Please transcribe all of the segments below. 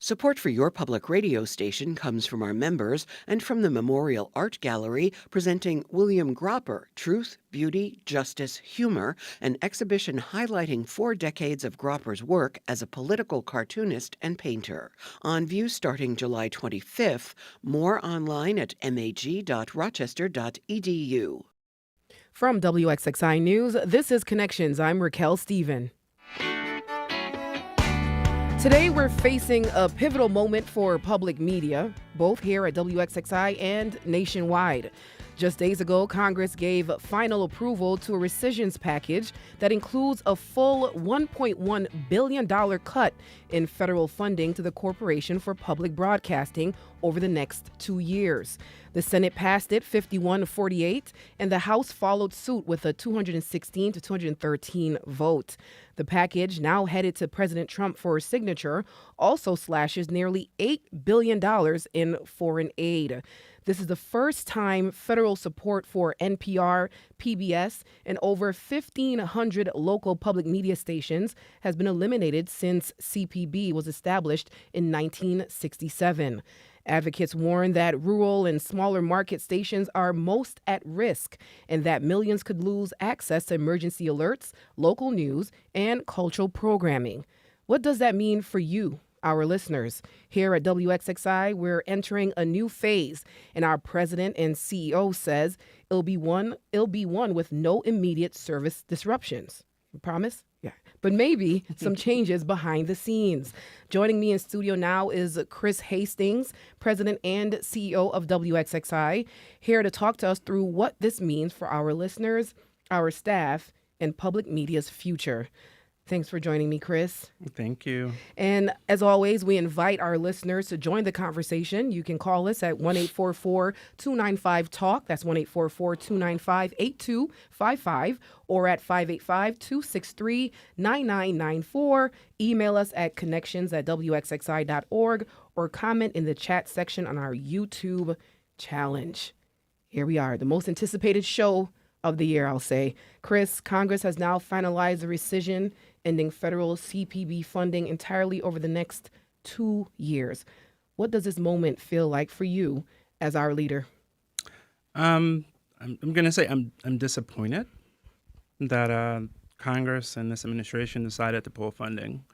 Support for your public radio station comes from our members and from the Memorial Art Gallery presenting William Gropper, Truth, Beauty, Justice, Humor, an exhibition highlighting 4 decades of Gropper's work as a political cartoonist and painter. On view starting July 25th, more online at mag.rochester.edu. From WXXI News, this is Connections. I'm Racquel Stephen. Today, we're facing a pivotal moment for public media, both here at WXXI and nationwide. Just days ago, Congress gave final approval to a rescissions package that includes a full $1.1 billion cut in federal funding to the Corporation for Public Broadcasting over the next 2 years. The Senate passed it 51-48, and the House followed suit with a 216-213 vote. The package, now headed to President Trump for signature, also slashes nearly $8 billion in foreign aid. This is the first time federal support for NPR, PBS, and over 1,500 local public media stations has been eliminated since CPB was established in 1967. Advocates warn that rural and smaller market stations are most at risk and that millions could lose access to emergency alerts, local news, and cultural programming. What does that mean for you, our listeners? Here at WXXI, we're entering a new phase, and our president and CEO says it'll be one with no immediate service disruptions. Promise? Yeah. But maybe some changes behind the scenes. Joining me in studio now is Chris Hastings, president and CEO of WXXI, here to talk to us through what this means for our listeners, our staff, and public media's future. Thanks for joining me, Chris. Thank you. And as always, we invite our listeners to join the conversation. You can call us at 1-844-295-TALK. That's 1-844-295-8255, or at 585-263-9994. Email us at connections@wxxi.org or comment in the chat section on our YouTube challenge. Here we are, the most anticipated show of the year, I'll say. Chris, Congress has now finalized the rescission, ending federal CPB funding entirely over the next 2 years. What does this moment feel like for you as our leader? I'm going to say I'm disappointed that Congress and this administration decided to pull funding,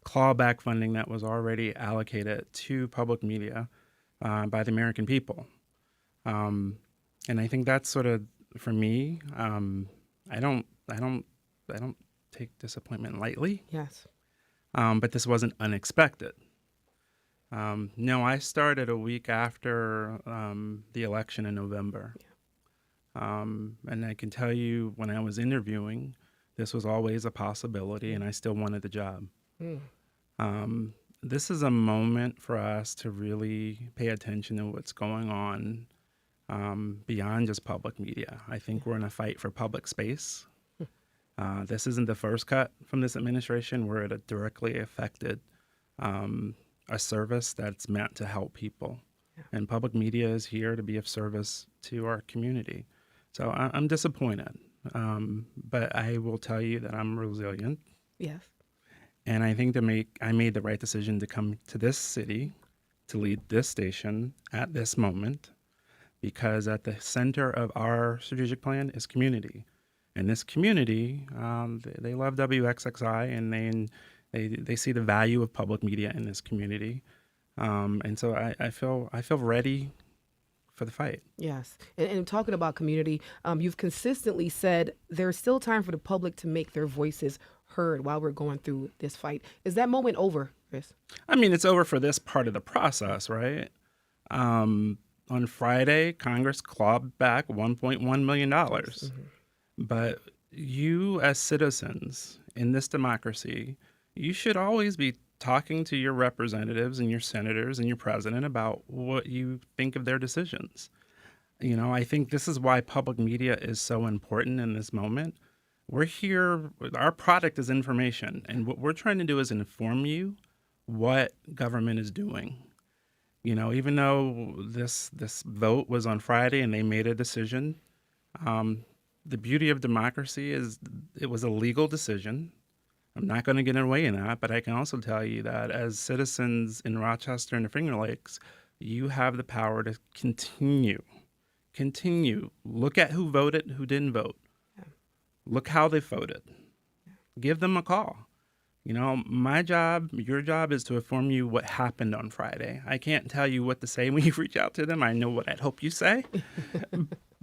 claw back funding that was already allocated to public media by the American people. And I think that's sort of, for me, I don't take disappointment lightly. Yes. But this wasn't unexpected. No, I started a week after the election in November. Yeah. And I can tell you, when I was interviewing, this was always a possibility, and I still wanted the job. This is a moment for us to really pay attention to what's going on beyond just public media. I think we're in a fight for public space. This isn't the first cut from this administration where it directly affected a service that's meant to help people. Yeah. And public media is here to be of service to our community. So I'm disappointed, but I will tell you that I'm resilient. Yes. And I think I made the right decision to come to this city to lead this station at this moment, because at the center of our strategic plan is community. And this community, they love WXXI, and they see the value of public media in this community. And so I feel ready for the fight. Yes. And talking about community, you've consistently said there's still time for the public to make their voices heard while we're going through this fight. Is that moment over, Chris? I mean, it's over for this part of the process, right? On Friday, Congress clawed back $1.1 million. Mm-hmm. But you, as citizens in this democracy, you should always be talking to your representatives and your senators and your president about what you think of their decisions. You know, I think this is why public media is so important in this moment. We're here, our product is information, and what we're trying to do is inform you what government is doing. You know, even though this vote was on Friday and they made a decision, the beauty of democracy is it was a legal decision. I'm not going to get away in that, but I can also tell you that as citizens in Rochester and the Finger Lakes, you have the power to continue. Look at who voted, who didn't vote. Look how they voted. Give them a call. My job, your job is to inform you what happened on Friday. I can't tell you what to say when you reach out to them. I know what I'd hope you say.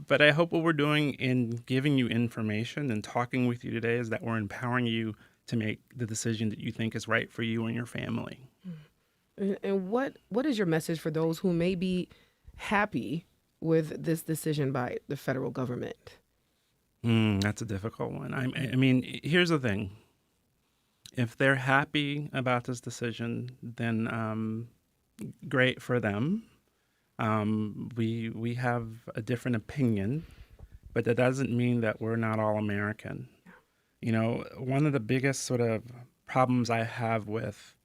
But I hope what we're doing in giving you information and talking with you today is that we're empowering you to make the decision that you think is right for you and your family. And what is your message for those who may be happy with this decision by the federal government? That's a difficult one. I mean, here's the thing. If they're happy about this decision, then great for them. We have a different opinion, but that doesn't mean that we're not all American. One of the biggest sort of problems I have with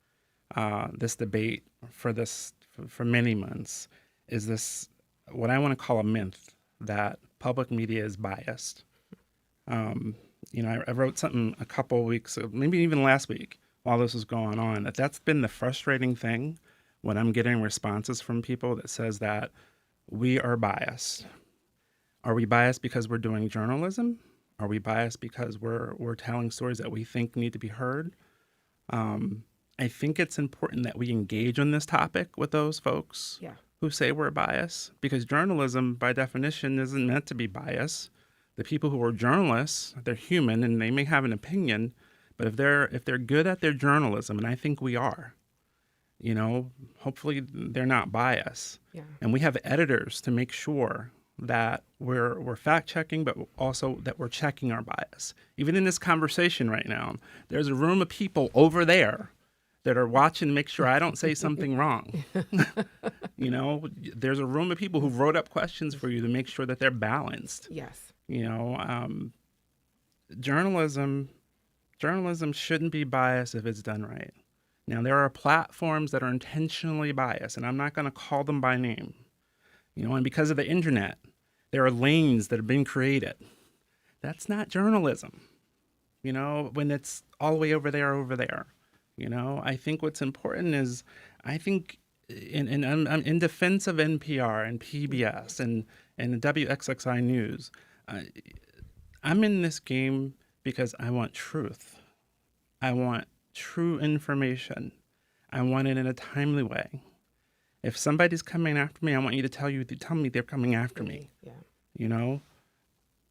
this debate for many months is this, what I want to call a myth that public media is biased. I wrote something a couple of weeks, maybe even last week, while this was going on. That's been the frustrating thing when I'm getting responses from people that says that we are biased. Are we biased because we're doing journalism? Are we biased because we're telling stories that we think need to be heard? I think it's important that we engage on this topic with those folks who say we're biased, because journalism, by definition, isn't meant to be biased. The people who are journalists, they're human and they may have an opinion, but if they're good at their journalism, and I think we are, hopefully they're not biased. Yeah. And we have editors to make sure that we're fact checking, but also that we're checking our bias. Even in this conversation right now, there's a room of people over there that are watching to make sure I don't say something wrong. There's a room of people who wrote up questions for you to make sure that they're balanced. Yes. Journalism shouldn't be biased if it's done right. Now, there are platforms that are intentionally biased, and I'm not going to call them by name. And because of the internet, there are lanes that have been created. That's not journalism, when it's all the way over there. I think what's important is, I think in defense of NPR and PBS and the WXXI News, I'm in this game because I want truth. I want true information. I want it in a timely way. If somebody's coming after me, I want you to tell me they're coming after me. Yeah.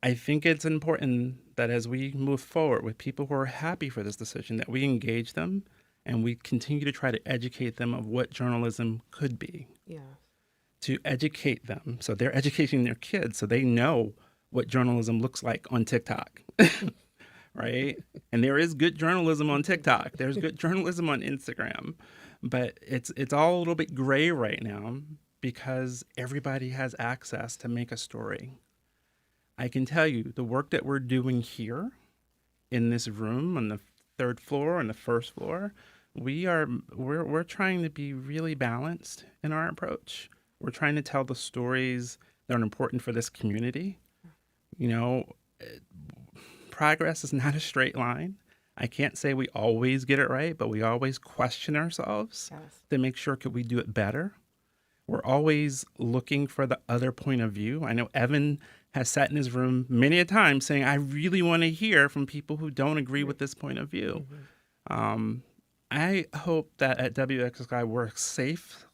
I think it's important that as we move forward with people who are happy for this decision, that we engage them and we continue to try to educate them of what journalism could be. Yeah. To educate them, so they're educating their kids so they know what journalism looks like on TikTok. Right? And there is good journalism on TikTok. There's good journalism on Instagram. But it's all a little bit gray right now because everybody has access to make a story. I can tell you the work that we're doing here in this room on the third floor and the first floor, we're trying to be really balanced in our approach. We're trying to tell the stories that are important for this community. Progress is not a straight line. I can't say we always get it right, but we always question ourselves to make sure could we do it better. We're always looking for the other point of view. I know Evan has sat in his room many a time saying, I really want to hear from people who don't agree with this point of view. Mm-hmm. I hope that at WXXI we're a safe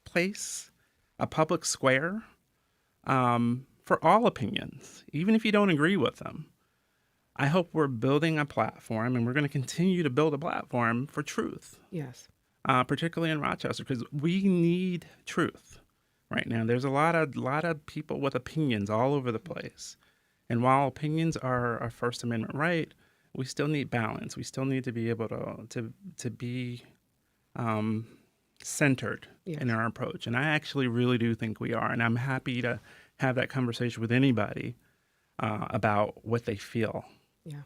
place, a public square for all opinions, even if you don't agree with them. I hope we're building a platform, and we're going to continue to build a platform for truth. Yes. Particularly in Rochester, because we need truth right now. There's a lot of people with opinions all over the place. And while opinions are our First Amendment right, we still need balance. We still need to be able to be centered in our approach. And I actually really do think we are. And I'm happy to have that conversation with anybody about what they feel. Yeah.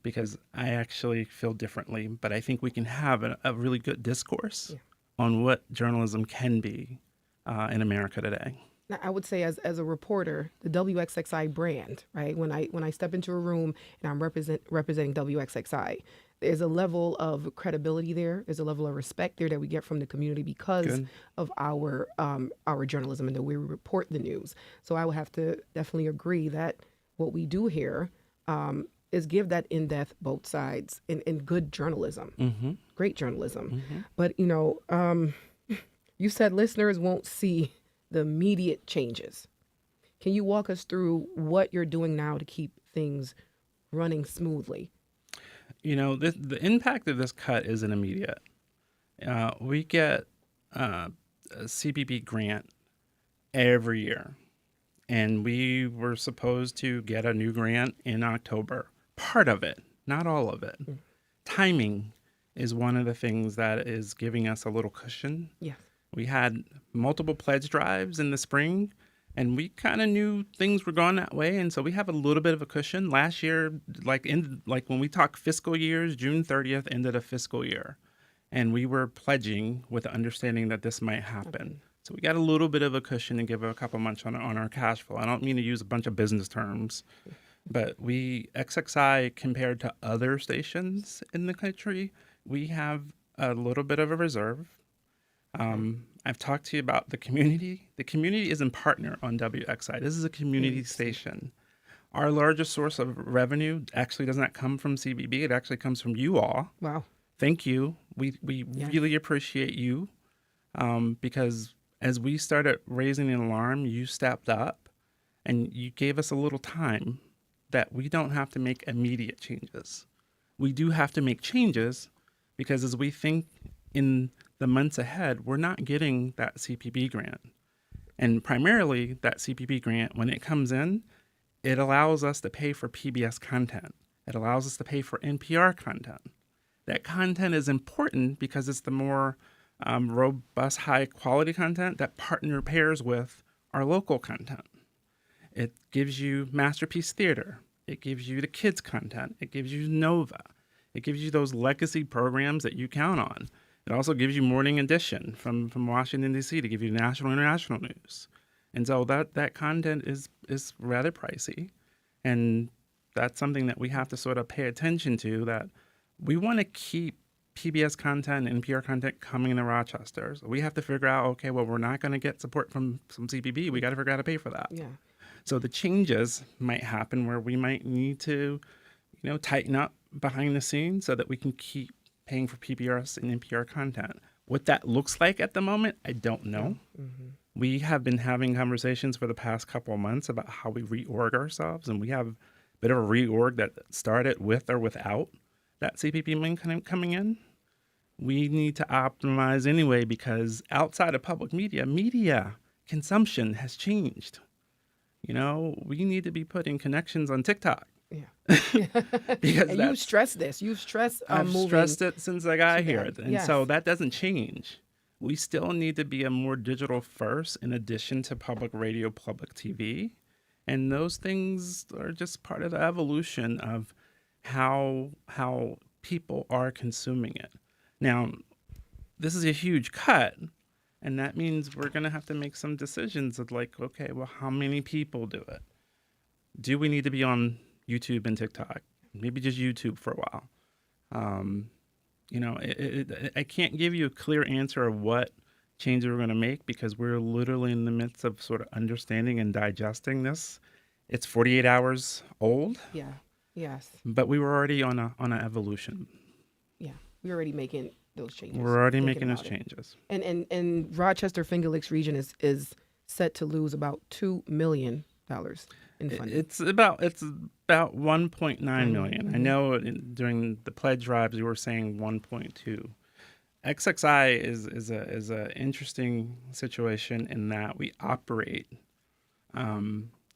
Because I actually feel differently, but I think we can have a really good discourse on what journalism can be in America today. Now, I would say as a reporter, the WXXI brand, right? When I step into a room and I'm representing WXXI, there's a level of credibility there. There's a level of respect there that we get from the community because Good. of our journalism and the way we report the news. So I would have to definitely agree that what we do here is give that in-depth both sides in good journalism, great journalism. But you said listeners won't see the immediate changes. Can you walk us through what you're doing now to keep things running smoothly? The impact of this cut isn't immediate. We get a CPP grant every year, and we were supposed to get a new grant in October. Part of it, not all of it. Timing is one of the things that is giving us a little cushion. Yes. We had multiple pledge drives in the spring, and we kind of knew things were going that way, and so we have a little bit of a cushion. Last year, like when we talk fiscal years, June 30th ended a fiscal year, and we were pledging with the understanding that this might happen. So we got a little bit of a cushion and give it a couple months on our cash flow. I don't mean to use a bunch of business terms, but XXI, compared to other stations in the country, we have a little bit of a reserve. I've talked to you about the community. The community is in partner on WXI. This is a community station. Our largest source of revenue actually does not come from CBB. It actually comes from you all. Wow. Thank you. We really appreciate you because as we started raising an alarm, you stepped up and you gave us a little time that we don't have to make immediate changes. We do have to make changes because as we think in the months ahead, we're not getting that CPP grant. And primarily that CPP grant, when it comes in, it allows us to pay for PBS content. It allows us to pay for NPR content. That content is important because it's the more robust, high quality content that partner pairs with our local content. It gives you Masterpiece Theater. It gives you the kids content. It gives you Nova. It gives you those legacy programs that you count on. It also gives you Morning Edition from Washington, D.C. to give you national and international news. And so that content is rather pricey. And that's something that we have to sort of pay attention to, that we want to keep PBS content and NPR content coming to Rochester. So we have to figure out, okay, well, we're not going to get support from CPB. We got to figure out how to pay for that. Yeah. So the changes might happen where we might need to, tighten up behind the scenes so that we can keep paying for PBS and NPR content. What that looks like at the moment, I don't know. We have been having conversations for the past couple of months about how we reorg ourselves, and we have a bit of a reorg that started with or without that CPP money coming in. We need to optimize anyway because outside of public media consumption has changed. We need to be putting connections on TikTok. Yeah. Because and you've stressed this. You've stressed I've moving stressed it since I got here. And Yes. so that doesn't change. We still need to be a more digital first in addition to public radio, public TV. And those things are just part of the evolution of how people are consuming it. Now, this is a huge cut. And that means we're going to have to make some decisions of like, okay, well, how many people do it? Do we need to be on YouTube and TikTok? Maybe just YouTube for a while. I can't give you a clear answer of what changes we're going to make because we're literally in the midst of sort of understanding and digesting this. It's 48 hours old. Yeah. Yes. But we were already on an evolution. Yeah. We're already making those changes. We're already thinking making those about it. changes. And Rochester Finger Lakes region is set to lose about $2 million in funding. It's about 1.9 million. I know during the pledge drives you were saying 1.2. XXI is a interesting situation in that we operate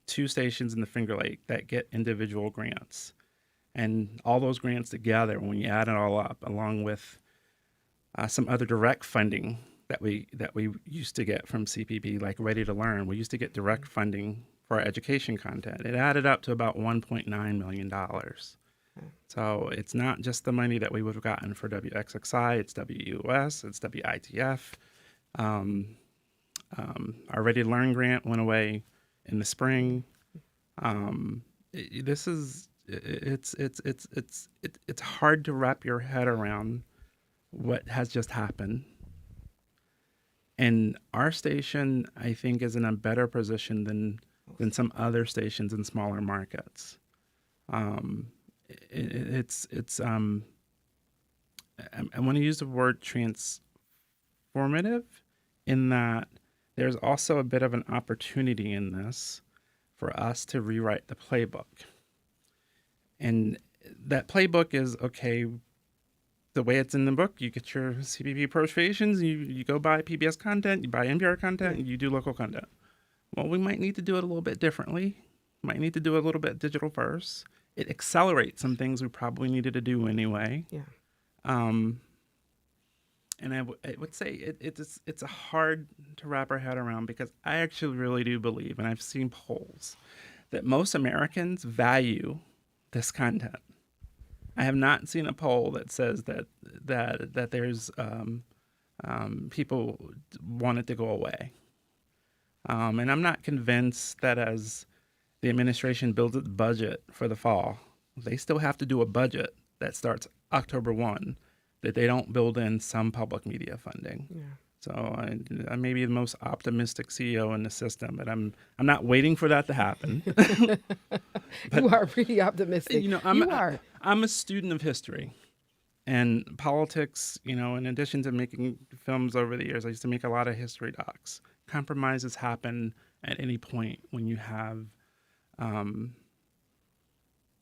two stations in the Finger Lake that get individual grants, and all those grants together, when you add it all up, along with some other direct funding that we used to get from CPB, like Ready to Learn. We used to get direct funding for our education content. It added up to about $1.9 million. So it's not just the money that we would have gotten for WXXI, it's WUS, it's WITF. Our Ready to Learn grant went away in the spring. This is it's hard to wrap your head around what has just happened. And our station, I think, is in a better position than some other stations in smaller markets. I want to use the word transformative in that there's also a bit of an opportunity in this for us to rewrite the playbook. And that playbook is, okay, the way it's in the book, you get your CPP appropriations, you go buy PBS content, you buy NPR content, and you do local content. Well, we might need to do it a little bit differently. Might need to do a little bit digital first. It accelerates some things we probably needed to do anyway. Yeah. And I would say it's a hard to wrap our head around, because I actually really do believe, and I've seen polls, that most Americans value this content. I have not seen a poll that says that there's people want it to go away. And I'm not convinced that as the administration builds its budget for the fall, they still have to do a budget that starts October 1, that they don't build in some public media funding. Yeah. So I may be the most optimistic CEO in the system, but I'm not waiting for that to happen. But, you are pretty optimistic. I'm a student of history and politics. In addition to making films over the years, I used to make a lot of history docs. Compromises happen at any point when you have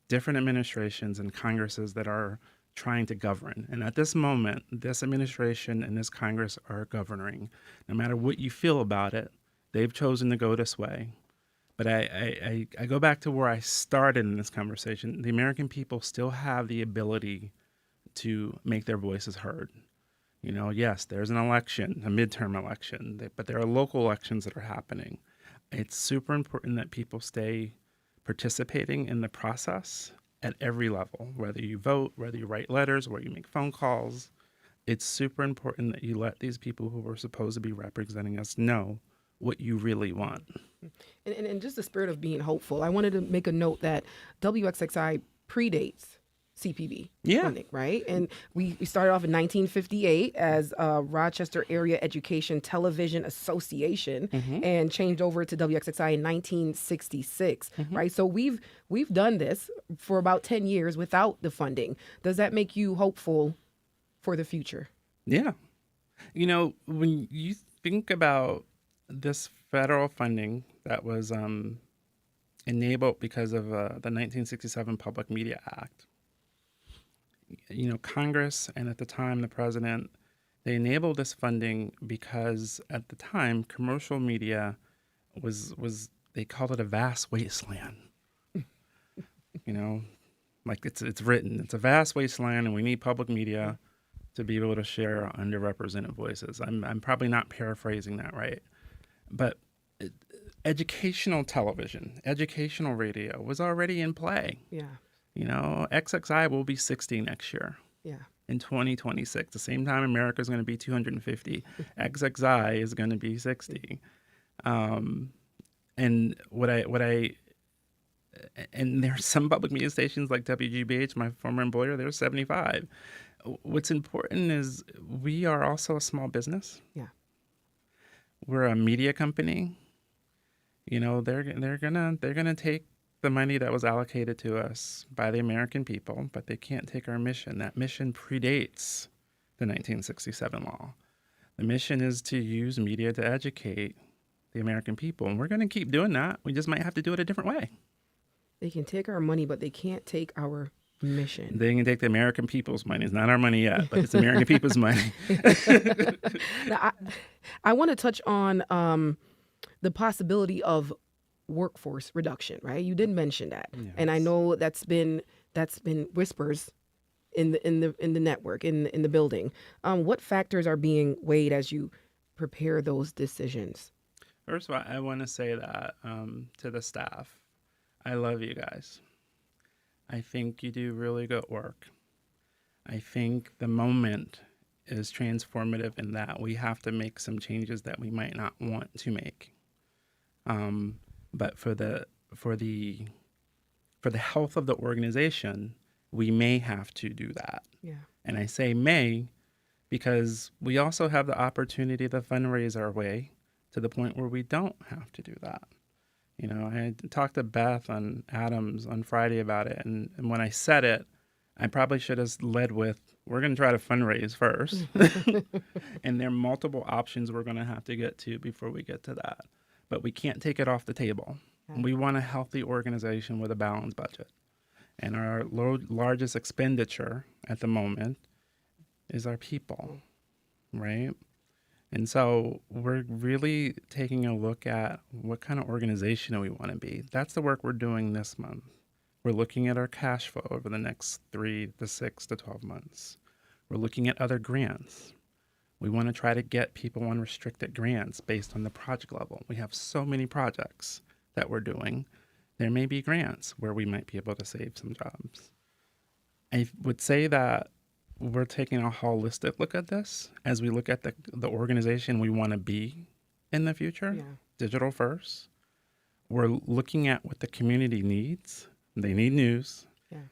different administrations and Congresses that are trying to govern. And at this moment, this administration and this Congress are governing. No matter what you feel about it, they've chosen to go this way. But I go back to where I started in this conversation. The American people still have the ability to make their voices heard. Yes, there's an election, a midterm election, but there are local elections that are happening. It's super important that people stay participating in the process at every level, whether you vote, whether you write letters, whether you make phone calls. It's super important that you let these people who are supposed to be representing us know what you really want. And just the spirit of being hopeful, I wanted to make a note that WXXI predates CPB funding, right? And we started off in 1958 as Rochester Area Education Television Association, and changed over to WXXI in 1966, right? So we've done this for about 10 years without the funding. Does that make you hopeful for the future? Yeah. When you think about this federal funding that was enabled because of the 1967 Public Media Act, Congress and at the time the president, they enabled this funding because at the time commercial media was they called it a vast wasteland. Like it's written, it's a vast wasteland, and we need public media to be able to share underrepresented voices. I'm probably not paraphrasing that right, but educational television, educational radio was already in play. Yeah. XXI will be 60 next year. Yeah. In 2026, the same time America is going to be 250, XXI is going to be 60. And and there's some public media stations like WGBH, my former employer, they're 75. What's important is we are also a small business. Yeah. We're a media company. They're gonna take the money that was allocated to us by the American people, but they can't take our mission. That mission predates the 1967 law. The mission is to use media to educate the American people, and we're going to keep doing that. We just might have to do it a different way. They can take our money, but they can't take our mission. They can take the American people's money. It's not our money yet, but it's American people's money. Now, I want to touch on the possibility of workforce reduction, right? You did mention that, Yes. and I know that's been whispers in the network, in the building. What factors are being weighed as you prepare those decisions? First of all, I want to say that to the staff, I love you guys. I think you do really good work. I think the moment is transformative in that we have to make some changes that we might not want to make. But for the health of the organization, we may have to do that. Yeah. And I say may because we also have the opportunity to fundraise our way to the point where we don't have to do that. You know, I talked to Beth on Adams on Friday about it, and when I said it, I probably should have led with, we're going to try to fundraise first. And there are multiple options we're going to have to get to before we get to that. But we can't take it off the table. Yeah. We want a healthy organization with a balanced budget. And our largest expenditure at the moment is our people, right? And so we're really taking a look at what kind of organization do we want to be. That's the work we're doing this month. We're looking at our cash flow over the next 3 to 6 to 12 months. We're looking at other grants. We want to try to get people on restricted grants based on the project level. We have so many projects that we're doing. There may be grants where we might be able to save some jobs. I would say that we're taking a holistic look at this as we look at the organization we want to be in the future, digital first. We're looking at what the community needs. They need news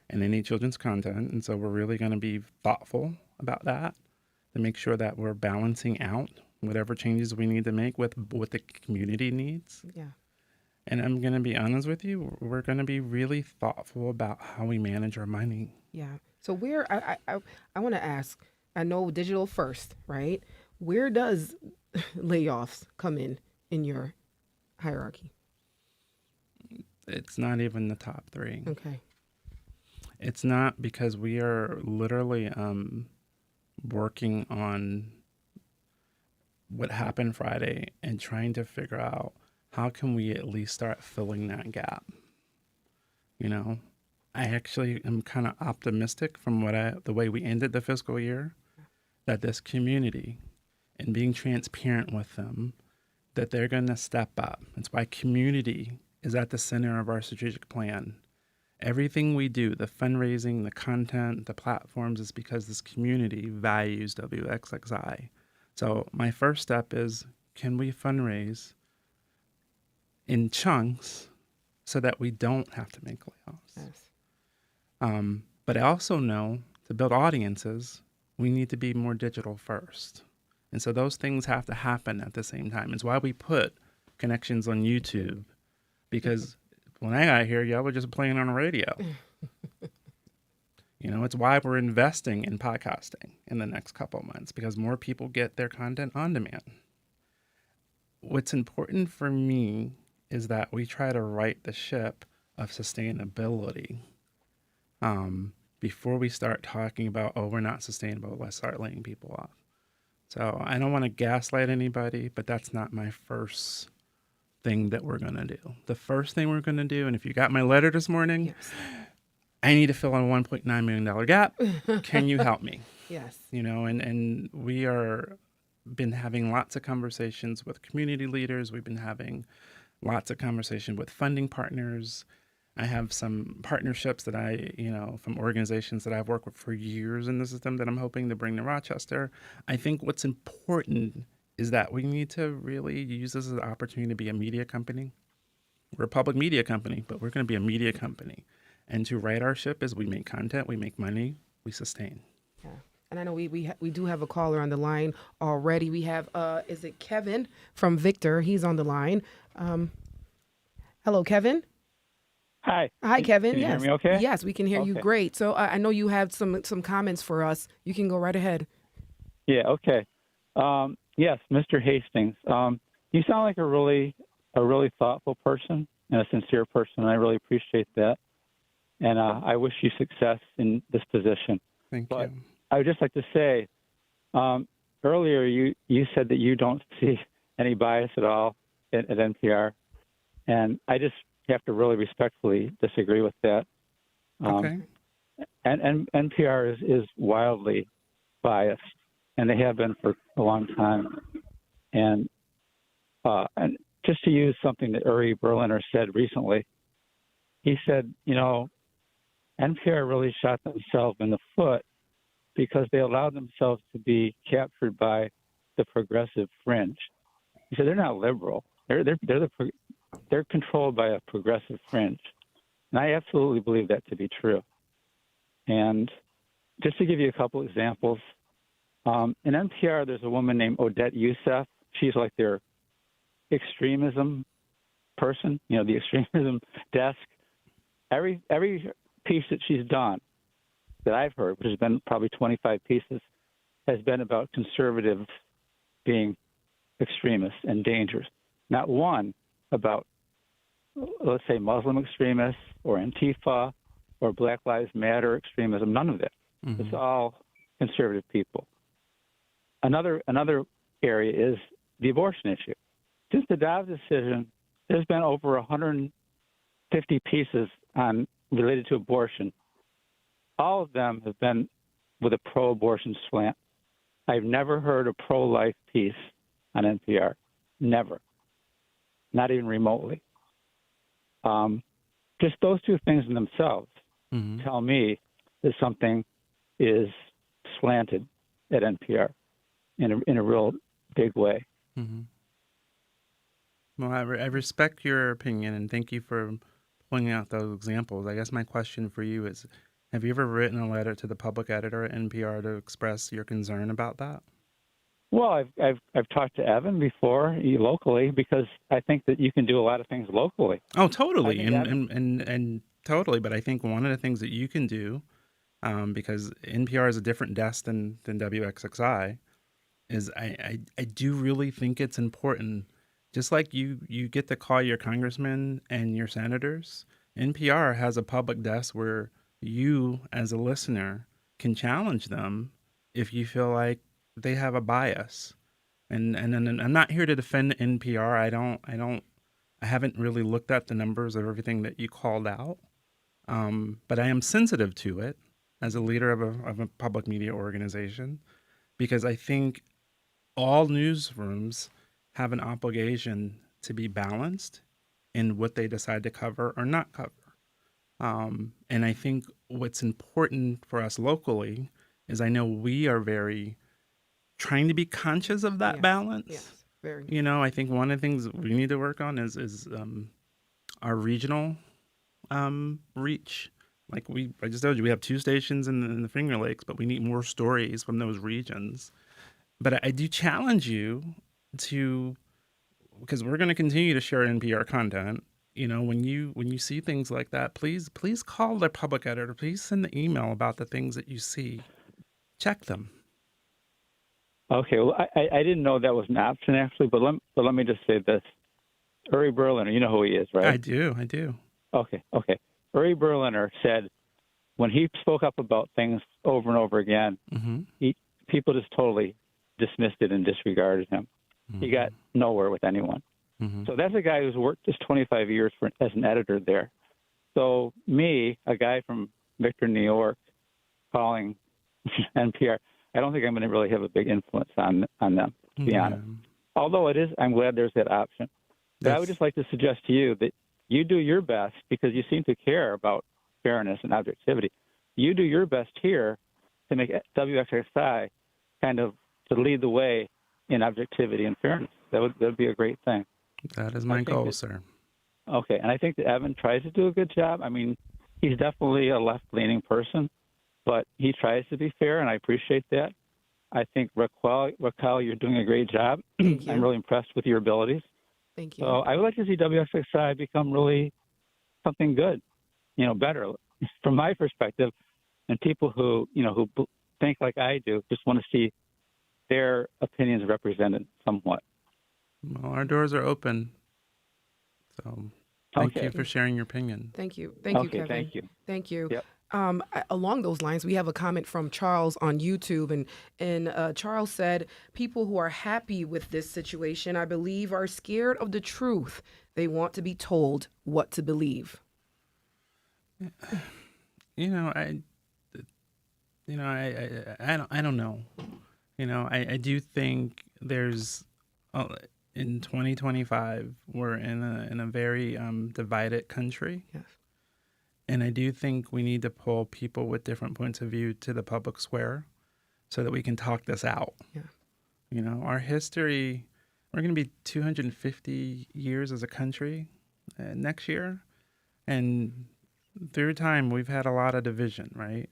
and they need children's content. And so we're really going to be thoughtful about that to make sure that we're balancing out whatever changes we need to make with what the community needs. Yeah. And I'm going to be honest with you, we're going to be really thoughtful about how we manage our money. Yeah. So where I want to ask, I know digital first, right? Where does layoffs come in your hierarchy? It's not even the top 3. Okay. It's not, because we are literally working on what happened Friday and trying to figure out how can we at least start filling that gap. You know, I actually am kind of optimistic from the way we ended the fiscal year, that this community and being transparent with them, that they're going to step up. That's why community is at the center of our strategic plan. Everything we do, the fundraising, the content, the platforms, is because this community values WXXI. So my first step is, can we fundraise in chunks so that we don't have to make layoffs? Yes. But I also know to build audiences, we need to be more digital first. And so those things have to happen at the same time. It's why we put connections on YouTube, because when I got here, y'all were just playing on the radio. You know, it's why we're investing in podcasting in the next couple of months, because more people get their content on demand. What's important for me is that we try to right the ship of sustainability before we start talking about, oh, we're not sustainable, let's start laying people off. So I don't want to gaslight anybody, but that's not my first thing that we're going to do. The first thing we're going to do, and if you got my letter this morning, Yes. I need to fill in a $1.9 million gap. Can you help me? Yes. You know, and we are been having lots of conversations with community leaders. We've been having lots of conversation with funding partners. I have some partnerships that from organizations that I've worked with for years in the system that I'm hoping to bring to Rochester. I think what's important is that we need to really use this as an opportunity to be a media company. We're a public media company, but we're going to be a media company. And to right our ship as we make content, we make money, we sustain. Yeah. And I know we do have a caller on the line already. We have, is it Kevin from Victor? He's on the line. Hello, Kevin. Hi. Hi, Kevin. Can you Yes. hear me okay? Yes, we can hear you Okay. great. So I know you have some comments for us. You can go right ahead. Yeah, okay. Yes, Mr. Hastings. You sound like a really thoughtful person and a sincere person. I really appreciate that. And I wish you success in this position. Thank But you. I would just like to say, earlier you said that you don't see any bias at all at NPR. And I just have to really respectfully disagree with that. Okay. And NPR is wildly biased, and they have been for a long time. And just to use something that Uri Berliner said recently, he said, NPR really shot themselves in the foot because they allow themselves to be captured by the progressive fringe. He said they're not liberal. They're controlled by a progressive fringe. And I absolutely believe that to be true. And just to give you a couple examples, in NPR, there's a woman named Odette Youssef. She's like their extremism person, the extremism desk. Every piece that she's done that I've heard, which has been probably 25 pieces, has been about conservatives being extremists and dangerous. Not one about, let's say, Muslim extremists or Antifa or Black Lives Matter extremism. None of it. Mm-hmm. It's all conservative people. Another area is the abortion issue. Since the Dobbs decision, there's been over 150 pieces related to abortion. All of them have been with a pro-abortion slant. I've never heard a pro-life piece on NPR. Never. Not even remotely. Just those two things in themselves tell me that something is slanted at NPR in a real big way. Mm-hmm. Well, I respect your opinion, and thank you for pointing out those examples. I guess my question for you is, have you ever written a letter to the public editor at NPR to express your concern about that? Well, I've talked to Evan before locally, because I think that you can do a lot of things locally. Oh, totally, and totally. But I think one of the things that you can do, because NPR is a different desk than WXXI, is I do really think it's important. Just like you get to call your congressmen and your senators, NPR has a public desk where you, as a listener, can challenge them if you feel like they have a bias. And I'm not here to defend NPR. I haven't really looked at the numbers of everything that you called out, but I am sensitive to it as a leader of a public media organization, because I think all newsrooms have an obligation to be balanced in what they decide to cover or not cover. And I think what's important for us locally is, I know we are very trying to be conscious of that balance. Yes, very. I think one of the things we need to work on is our regional reach. Like I just told you, we have 2 stations in the Finger Lakes, but we need more stories from those regions. But I do challenge you to, because we're going to continue to share NPR content. When you see things like that, please call the public editor. Please send the email about the things that you see. Check them. Okay, well, I didn't know that was an option, actually, but let me just say this. Uri Berliner, you know who he is, right? I do. Okay. Uri Berliner said when he spoke up about things over and over again, people just totally dismissed it and disregarded him. He got nowhere with anyone. So that's a guy who's worked just 25 years as an editor there. So me, a guy from Victor, New York, calling NPR, I don't think I'm going to really have a big influence on them, to be honest. Although I'm glad there's that option. But I would just like to suggest to you that you do your best, because you seem to care about fairness and objectivity. You do your best here to make WXXI kind of to lead the way in objectivity and fairness. That would be a great thing. That is my goal, sir. Okay, and I think that Evan tries to do a good job. I mean, he's definitely a left-leaning person, but he tries to be fair, and I appreciate that. I think, Racquel, you're doing a great job. Thank you. I'm really impressed with your abilities. Thank you. So I would like to see WXXI become really something good, better from my perspective. And people who think like I do just want to see their opinions represented somewhat. Well, our doors are open. So thank you for sharing your opinion. Thank you. Thank you, Kevin. Thank you. Yep. Along those lines, we have a comment from Charles on YouTube, and Charles said, people who are happy with this situation, I believe, are scared of the truth. They want to be told what to believe. I don't know. I do think there's in 2025 we're in a very divided country. Yes. And I do think we need to pull people with different points of view to the public square so that we can talk this out. Yeah. You know, our history, we're going to be 250 years as a country next year. And through time, we've had a lot of division, right?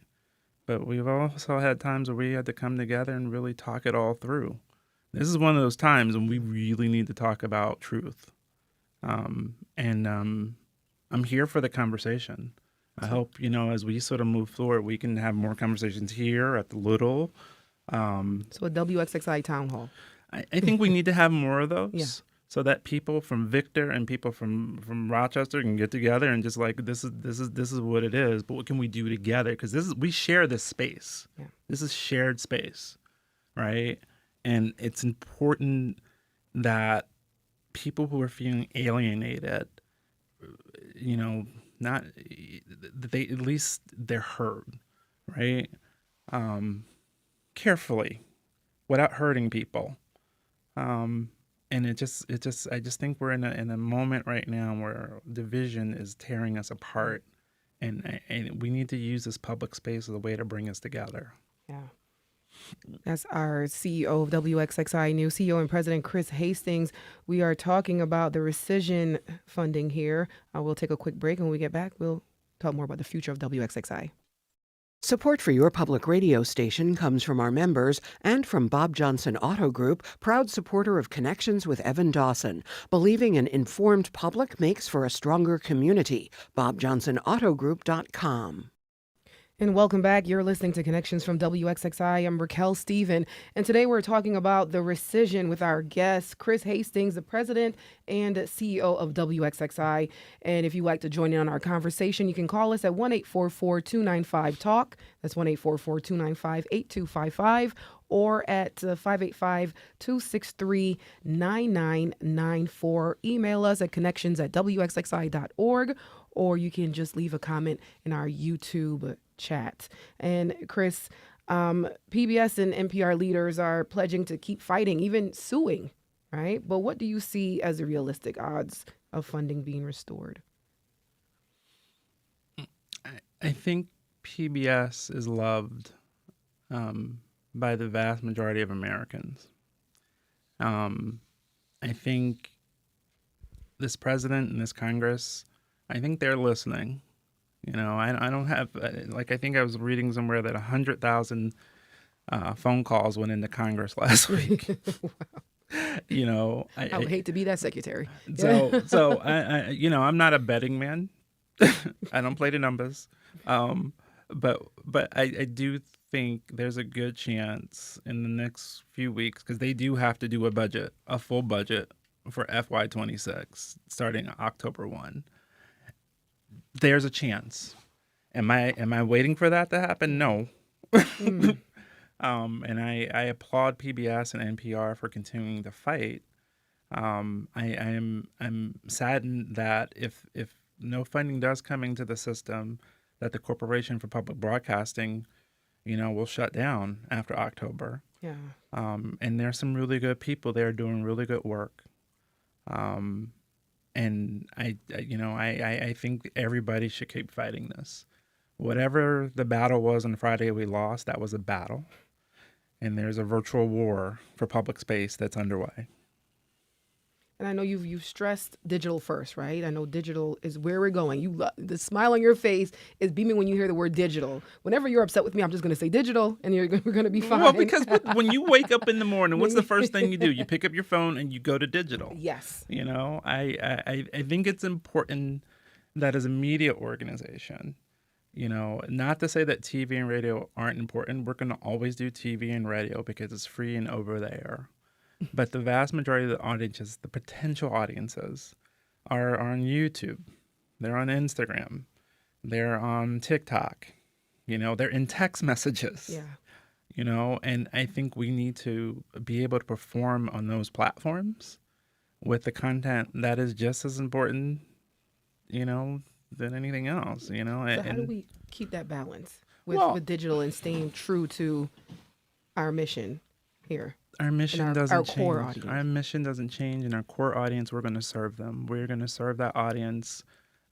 But we've also had times where we had to come together and really talk it all through. This is one of those times when we really need to talk about truth. I'm here for the conversation. I hope, you know, as we sort of move forward, we can have more conversations here at the Little. So a WXXI town hall. I think we need to have more of those. Yeah. So that people from Victor and people from Rochester can get together and just like this is what it is. But what can we do together? Because we share this space. Yeah. This is shared space, right? And it's important that people who are feeling alienated, you know, not they at least they're heard, right? Carefully, without hurting people. And I just think we're in a moment right now where division is tearing us apart, and we need to use this public space as a way to bring us together. Yeah. That's our CEO of WXXI News, CEO and President Chris Hastings. We are talking about the rescission funding here. We'll take a quick break, and when we get back, we'll talk more about the future of WXXI. Support for your public radio station comes from our members and from Bob Johnson Auto Group, proud supporter of Connections with Evan Dawson. Believing an informed public makes for a stronger community. BobJohnsonAutoGroup.com. And welcome back. You're listening to Connections from WXXI. I'm Racquel Stephen. And today we're talking about the rescission with our guest, Chris Hastings, the president and CEO of WXXI. And if you'd like to join in on our conversation, you can call us at 1-844-295-TALK. That's 1-844-295-8255. Or at 585-263-9994. Email us at connections@wxxi.org. Or you can just leave a comment in our YouTube chat. And Chris, PBS and NPR leaders are pledging to keep fighting, even suing, right? But what do you see as the realistic odds of funding being restored? I think PBS is loved by the vast majority of Americans. I think this president and this Congress, I think they're listening. You know, I don't have, I think I was reading somewhere that 100,000 phone calls went into Congress last week. Wow. You know, I would hate to be that secretary. So I you know, I'm not a betting man. I don't play the numbers. But I do think there's a good chance in the next few weeks, because they do have to do a full budget for FY26 starting October 1. There's a chance. Am I waiting for that to happen? No. And I applaud PBS and NPR for continuing to fight. I'm saddened that if no funding does come into the system, that the Corporation for Public Broadcasting, you know, will shut down after October. Yeah. And there's some really good people there doing really good work. And I think everybody should keep fighting this. Whatever the battle was on Friday we lost, that was a battle. And there's a virtual war for public space that's underway. And I know you've stressed digital first, right? I know digital is where we're going. The smile on your face is beaming when you hear the word digital. Whenever you're upset with me, I'm just going to say digital, and we're going to be fine. Well, because when you wake up in the morning, what's the first thing you do? You pick up your phone and you go to digital. Yes. You know, I think it's important that as a media organization, you know, not to say that TV and radio aren't important. We're going to always do TV and radio because it's free and over the air. But the vast majority of the audiences, the potential audiences, are on YouTube. They're on Instagram. They're on TikTok. You know, they're in text messages. Yeah. You know, and I think we need to be able to perform on those platforms with the content that is just as important, you know, than anything else, you know. So how do we keep that balance with digital and staying true to our mission here? Our mission doesn't change. Core audience. Our mission doesn't change, and our core audience, we're going to serve them. We're going to serve that audience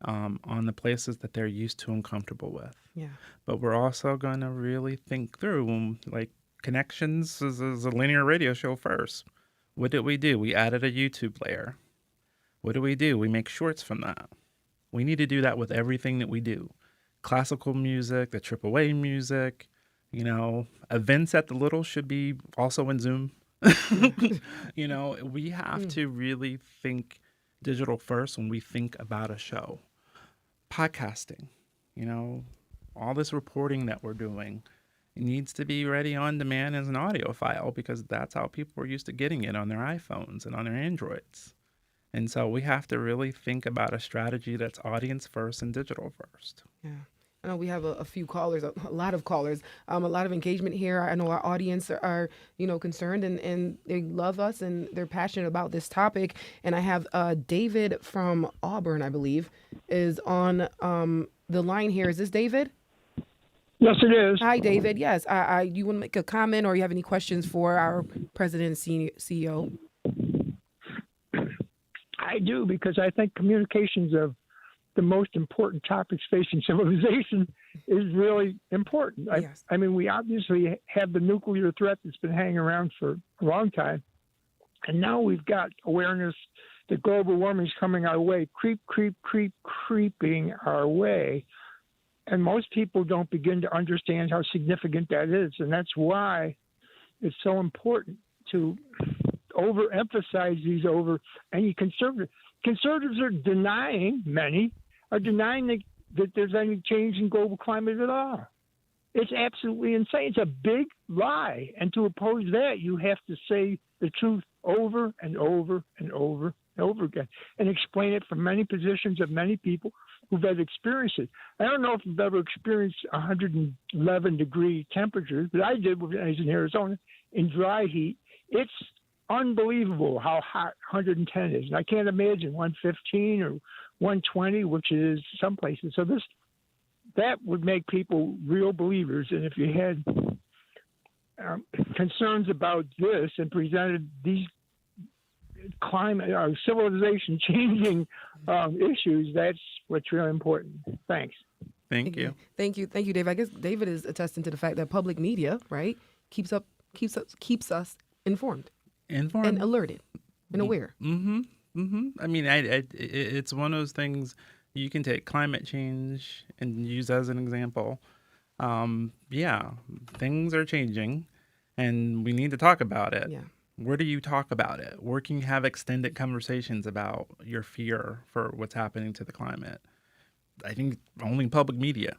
on the places that they're used to and comfortable with. Yeah. But we're also going to really think through, like Connections is a linear radio show first. What did we do? We added a YouTube layer. What do? We make shorts from that. We need to do that with everything that we do. Classical music, the AAA music, events at the Little should be also in Zoom. We have to really think digital first when we think about a show. Podcasting, all this reporting that we're doing, it needs to be ready on demand as an audio file because that's how people are used to getting it on their iPhones and on their Androids. And so we have to really think about a strategy that's audience first and digital first. Yeah. I know we have a few callers, a lot of callers, a lot of engagement here. I know our audience are concerned and they love us and they're passionate about this topic. And I have David from Auburn, I believe, is on the line here. Is this David? Yes, it is. Hi, David. Yes. You want to make a comment or you have any questions for our president and CEO? I do, because I think communications of the most important topics facing civilization is really important. Yes. I mean, we obviously have the nuclear threat that's been hanging around for a long time. And now we've got awareness that global warming is coming our way, creeping our way. And most people don't begin to understand how significant that is. And that's why it's so important to overemphasize these any conservatives. Conservatives are denying that there's any change in global climate at all. It's absolutely insane. It's a big lie. And to oppose that, you have to say the truth over and over and over and over again and explain it from many positions of many people who've had experiences. I don't know if you've ever experienced 111-degree temperatures, but I did when I was in Arizona in dry heat. It's unbelievable how hot 110 is. And I can't imagine 115 or 120, which is some places. So that would make people real believers. And if you had concerns about this and presented these climate or civilization changing issues, that's what's really important. Thanks. Thank you. Thank you, David. I guess David is attesting to the fact that public media, right, keeps us informed and alerted and aware. Mm-hmm. Mm-hmm. I mean, it's one of those things you can take climate change and use as an example. Things are changing and we need to talk about it. Yeah. Where do you talk about it? Where can you have extended conversations about your fear for what's happening to the climate? I think only public media.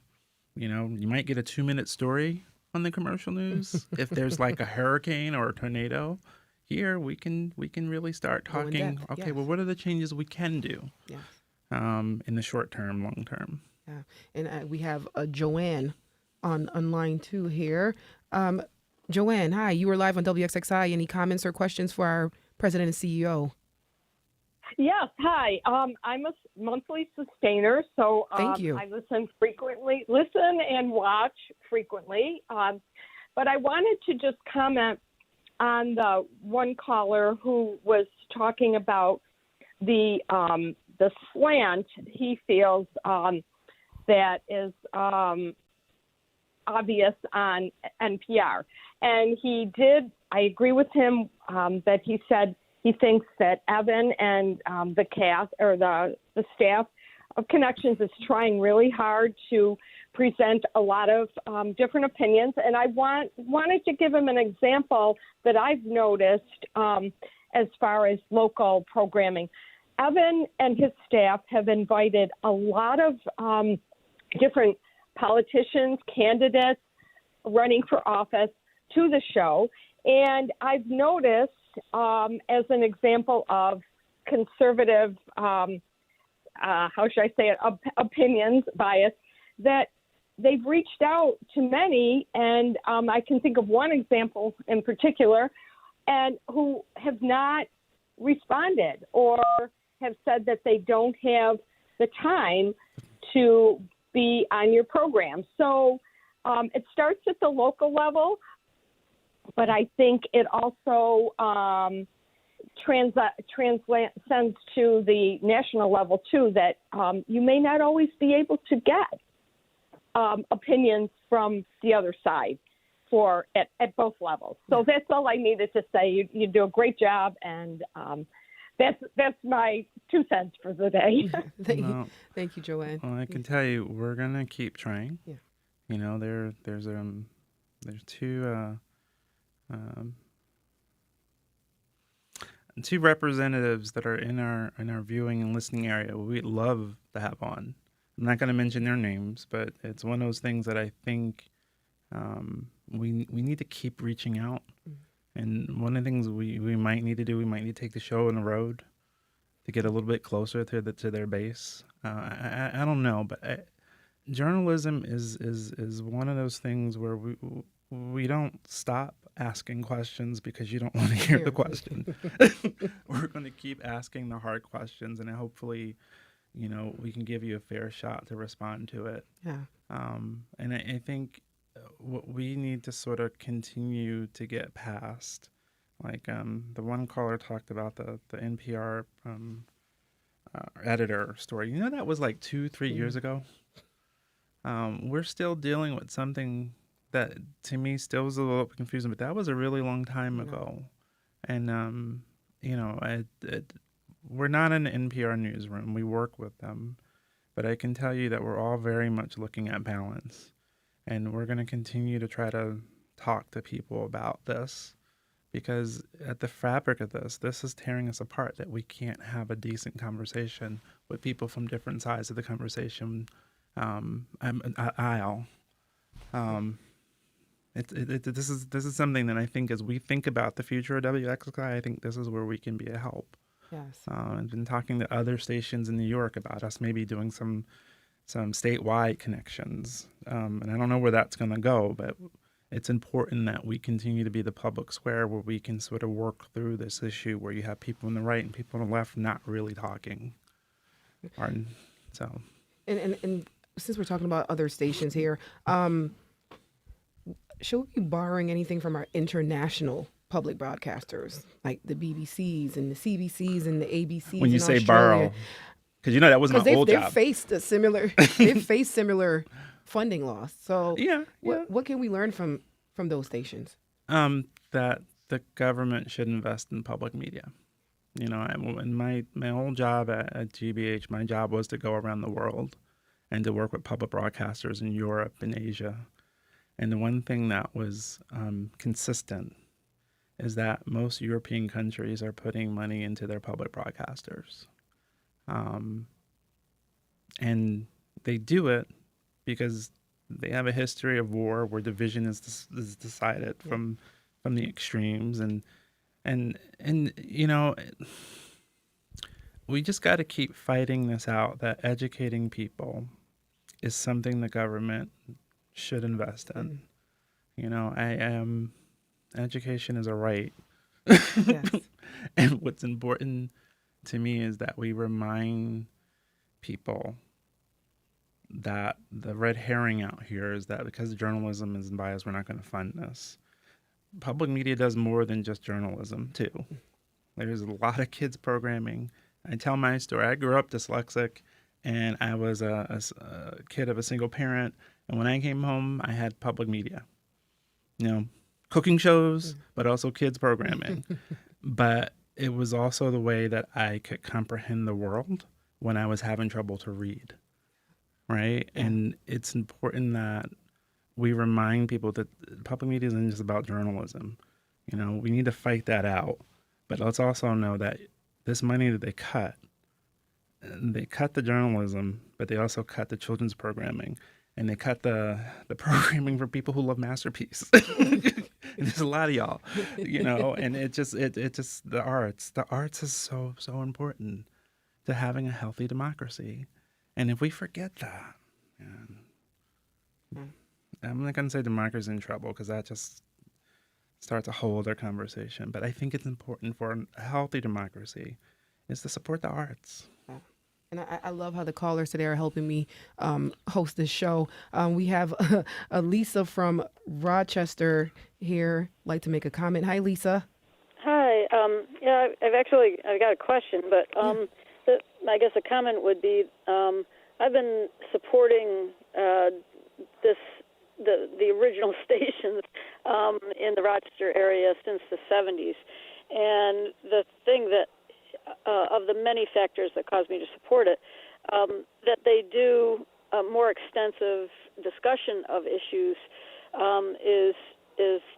You might get a 2-minute story on the commercial news. If there's like a hurricane or a tornado, here we can really start talking. Okay, yes. Well, what are the changes we can do? Yeah. In the short term, long term. Yeah, and we have Joanne on line 2 here. Joanne, hi. You were live on WXXI. Any comments or questions for our president and CEO? Yes, hi. I'm a monthly sustainer, so Thank you. I listen and watch frequently. But I wanted to just comment on the one caller who was talking about the slant he feels that is obvious on NPR. And I agree with him that he said he thinks that Evan and the cast or the staff of Connections is trying really hard to present a lot of different opinions. And I wanted to give him an example that I've noticed as far as local programming. Evan and his staff have invited a lot of different politicians, candidates running for office to the show. And I've noticed, as an example of conservative, opinions, bias, that they've reached out to many, and I can think of one example in particular, and who have not responded or have said that they don't have the time to be on your program. So it starts at the local level, but I think it also transcends to the national level too, that you may not always be able to get opinions from the other side. at both levels. So that's all I needed to say. You do a great job, and that's my 2 cents for the day. Thank you, Joanne. Well, I can tell you, we're gonna keep trying. Yeah. You know, there's two representatives that are in our viewing and listening area we'd love to have on. I'm not going to mention their names, but it's one of those things that I think we need to keep reaching out. And one of the things we might need to do, we might need to take the show on the road to get a little bit closer to their base. I don't know, but journalism is one of those things where we don't stop asking questions because you don't want to hear the question. We're going to keep asking the hard questions, and hopefully, we can give you a fair shot to respond to it. Yeah. And I think what we need to sort of continue to get past, like the one caller talked about the NPR editor story. That was like 2-3 years ago. We're still dealing with something that to me still was a little confusing, but that was a really long time ago. And, we're not in the NPR newsroom. We work with them. But I can tell you that we're all very much looking at balance. And we're going to continue to try to talk to people about this, because at the fabric of this is tearing us apart, that we can't have a decent conversation with people from different sides of the conversation aisle. This is something that I think, as we think about the future of WXXI, I think this is where we can be a help. Yes. I've been talking to other stations in New York about us maybe doing some statewide connections, and I don't know where that's going to go, but it's important that we continue to be the public square where we can sort of work through this issue where you have people on the right and people on the left not really talking. And since we're talking about other stations here, should we be borrowing anything from our international public broadcasters, like the BBCs and the CBCs and the ABCs? When you in say Australia? borrow, because that was my old they've job. They've faced similar funding loss. So yeah. What can we learn from those stations? That the government should invest in public media. In my old job at GBH, my job was to go around the world and to work with public broadcasters in Europe and Asia. And the one thing that was consistent is that most European countries are putting money into their public broadcasters. And they do it because they have a history of war where division is decided from the extremes. And we just got to keep fighting this out, that educating people is something the government should invest in. Education is a right. Yes. And what's important to me is that we remind people that the red herring out here is that because journalism is biased, we're not going to fund this. Public media does more than just journalism, too. There's a lot of kids programming. I tell my story. I grew up dyslexic, and I was a kid of a single parent. And when I came home, I had public media. Cooking shows, but also kids programming. But it was also the way that I could comprehend the world when I was having trouble to read, right? Yeah. And it's important that we remind people that public media isn't just about journalism. We need to fight that out. But let's also know that this money that they cut the journalism, but they also cut the children's programming. And they cut the programming for people who love Masterpiece. And there's a lot of y'all, and it just the arts is so important to having a healthy democracy. And if we forget that, I'm not going to say democracy is in trouble, because that just starts a whole other conversation. But I think it's important for a healthy democracy is to support the arts. And I love how the callers today are helping me host this show. We have Lisa from Rochester here, like to make a comment. Hi, Lisa. Hi. I've got a question, but I guess a comment would be I've been supporting this the original stations in the Rochester area since the 70s. And the thing that, of the many factors that caused me to support it, that they do a more extensive discussion of issues is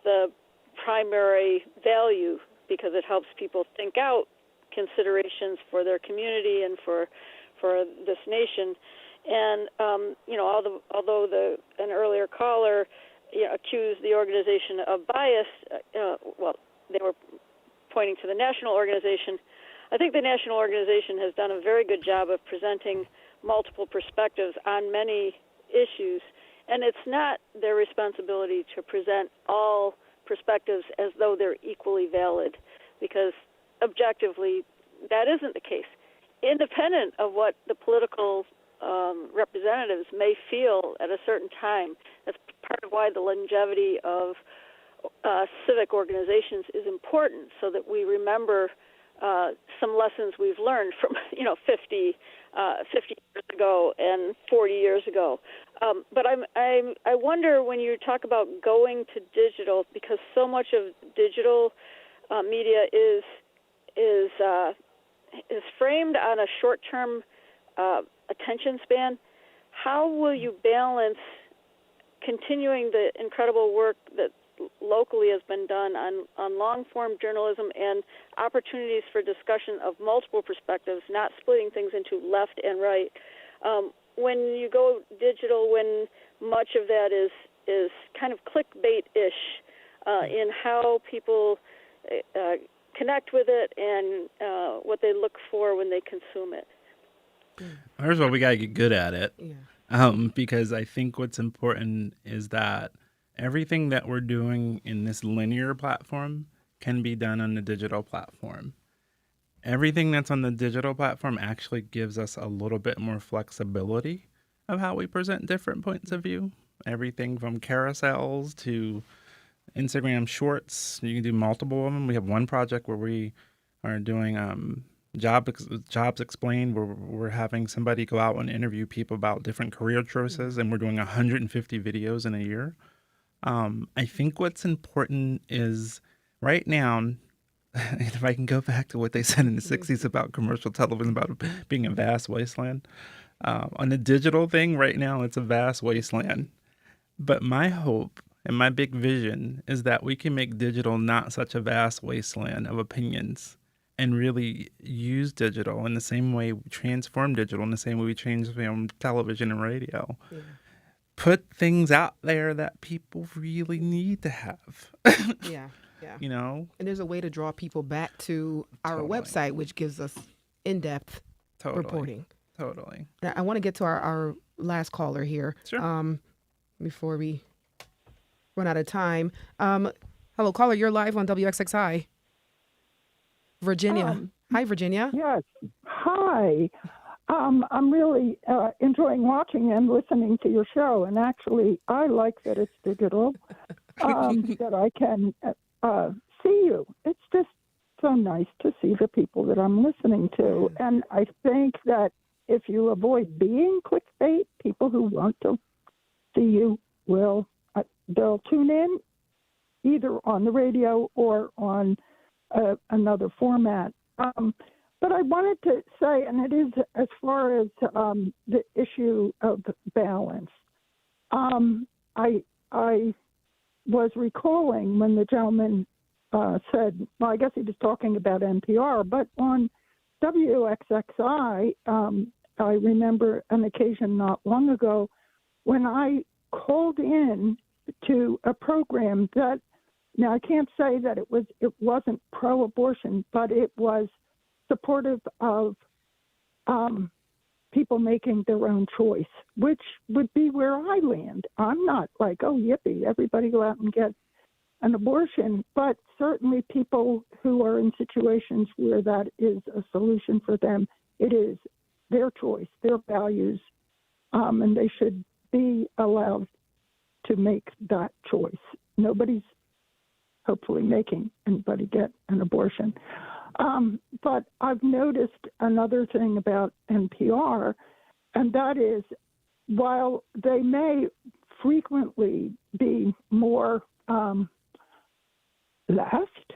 the primary value, because it helps people think out considerations for their community and for this nation. And although an earlier caller accused the organization of bias, they were pointing to the national organization. I think the national organization has done a very good job of presenting multiple perspectives on many issues, and it's not their responsibility to present all perspectives as though they're equally valid, because objectively that isn't the case. Independent of what the political representatives may feel at a certain time, that's part of why the longevity of civic organizations is important, so that we remember some lessons we've learned from 50 years ago and 40 years ago. But I wonder, when you talk about going to digital, because so much of digital media is framed on a short-term attention span, how will you balance continuing the incredible work that locally has been done on long-form journalism and opportunities for discussion of multiple perspectives, not splitting things into left and right? When you go digital, when much of that is kind of clickbait-ish in how people connect with it and what they look for when they consume it. First of all, we got to get good at it. Yeah. Because I think what's important is that everything that we're doing in this linear platform can be done on the digital platform. Everything that's on the digital platform actually gives us a little bit more flexibility of how we present different points of view. Everything from carousels to Instagram shorts. You can do multiple of them. We have one project where we are doing Jobs Explained, where we're having somebody go out and interview people about different career choices, and we're doing 150 videos in a year. I think what's important is right now, if I can go back to what they said in the 60s about commercial television, about being a vast wasteland, on the digital thing right now, it's a vast wasteland. But my hope and my big vision is that we can make digital not such a vast wasteland of opinions, and really use digital in the same way, transform digital in the same way we transform television and radio. Yeah. Put things out there that people really need to have. Yeah. And there's a way to draw people back to our website, which gives us in-depth reporting. Totally. Now, I want to get to our last caller here. Sure. Before we run out of time. Hello, caller. You're live on WXXI. Virginia. Hi, Virginia. Yes. Hi. I'm really enjoying watching and listening to your show. And actually, I like that it's digital, that I can see you. It's just so nice to see the people that I'm listening to. And I think that if you avoid being clickbait, people who want to see you they'll tune in either on the radio or on another format. But I wanted to say, and it is as far as the issue of balance, I was recalling when the gentleman said, well, I guess he was talking about NPR, but on WXXI, I remember an occasion not long ago when I called in to a program that, now I can't say that it wasn't pro-abortion, but it was supportive of people making their own choice, which would be where I land. I'm not like, oh, yippee, everybody go out and get an abortion, but certainly people who are in situations where that is a solution for them, it is their choice, their values, and they should be allowed to make that choice. Nobody's hopefully making anybody get an abortion. But I've noticed another thing about NPR, and that is while they may frequently be more left.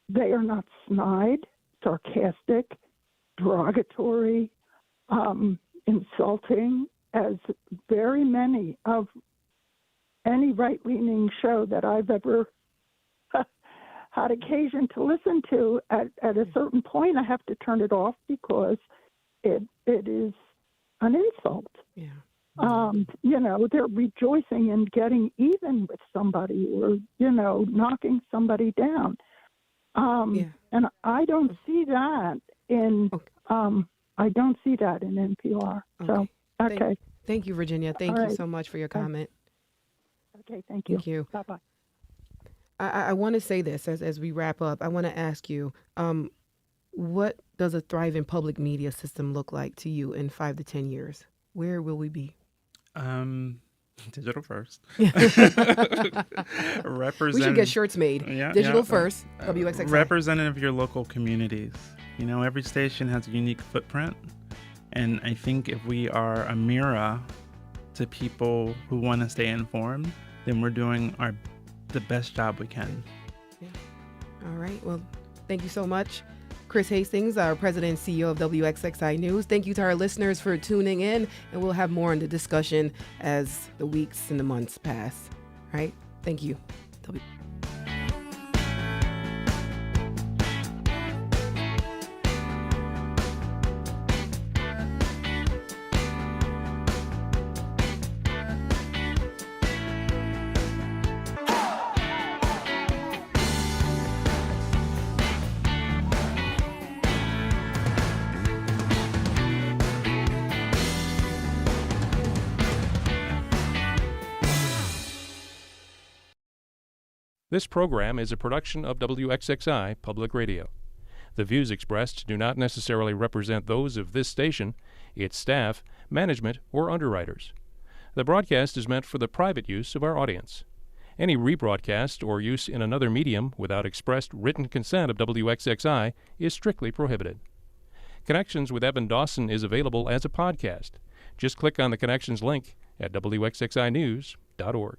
They are not snide, sarcastic, derogatory, insulting, as very many of any right-leaning show that I've ever had occasion to listen to. At a certain point, I have to turn it off because it is an insult. Yeah. They're rejoicing in getting even with somebody or, knocking somebody down. And I don't see that in NPR. So, okay. Thank you, Virginia. Thank you so much for your comment. Okay, thank you. Thank you. Bye-bye. I want to say this as we wrap up. I want to ask you, what does a thriving public media system look like to you in 5 to 10 years? Where will we be? Digital first. We should get shirts made. Digital first, WXXI. Representative of your local communities. Every station has a unique footprint. And I think if we are a mirror to people who want to stay informed, then we're doing the best job we can. Yeah. All right. Well, thank you so much. Chris Hastings, our president and CEO of WXXI News. Thank you to our listeners for tuning in, and we'll have more in the discussion as the weeks and the months pass. All right? Thank you. This program is a production of WXXI Public Radio. The views expressed do not necessarily represent those of this station, its staff, management, or underwriters. The broadcast is meant for the private use of our audience. Any rebroadcast or use in another medium without expressed written consent of WXXI is strictly prohibited. Connections with Evan Dawson is available as a podcast. Just click on the Connections link at WXXInews.org.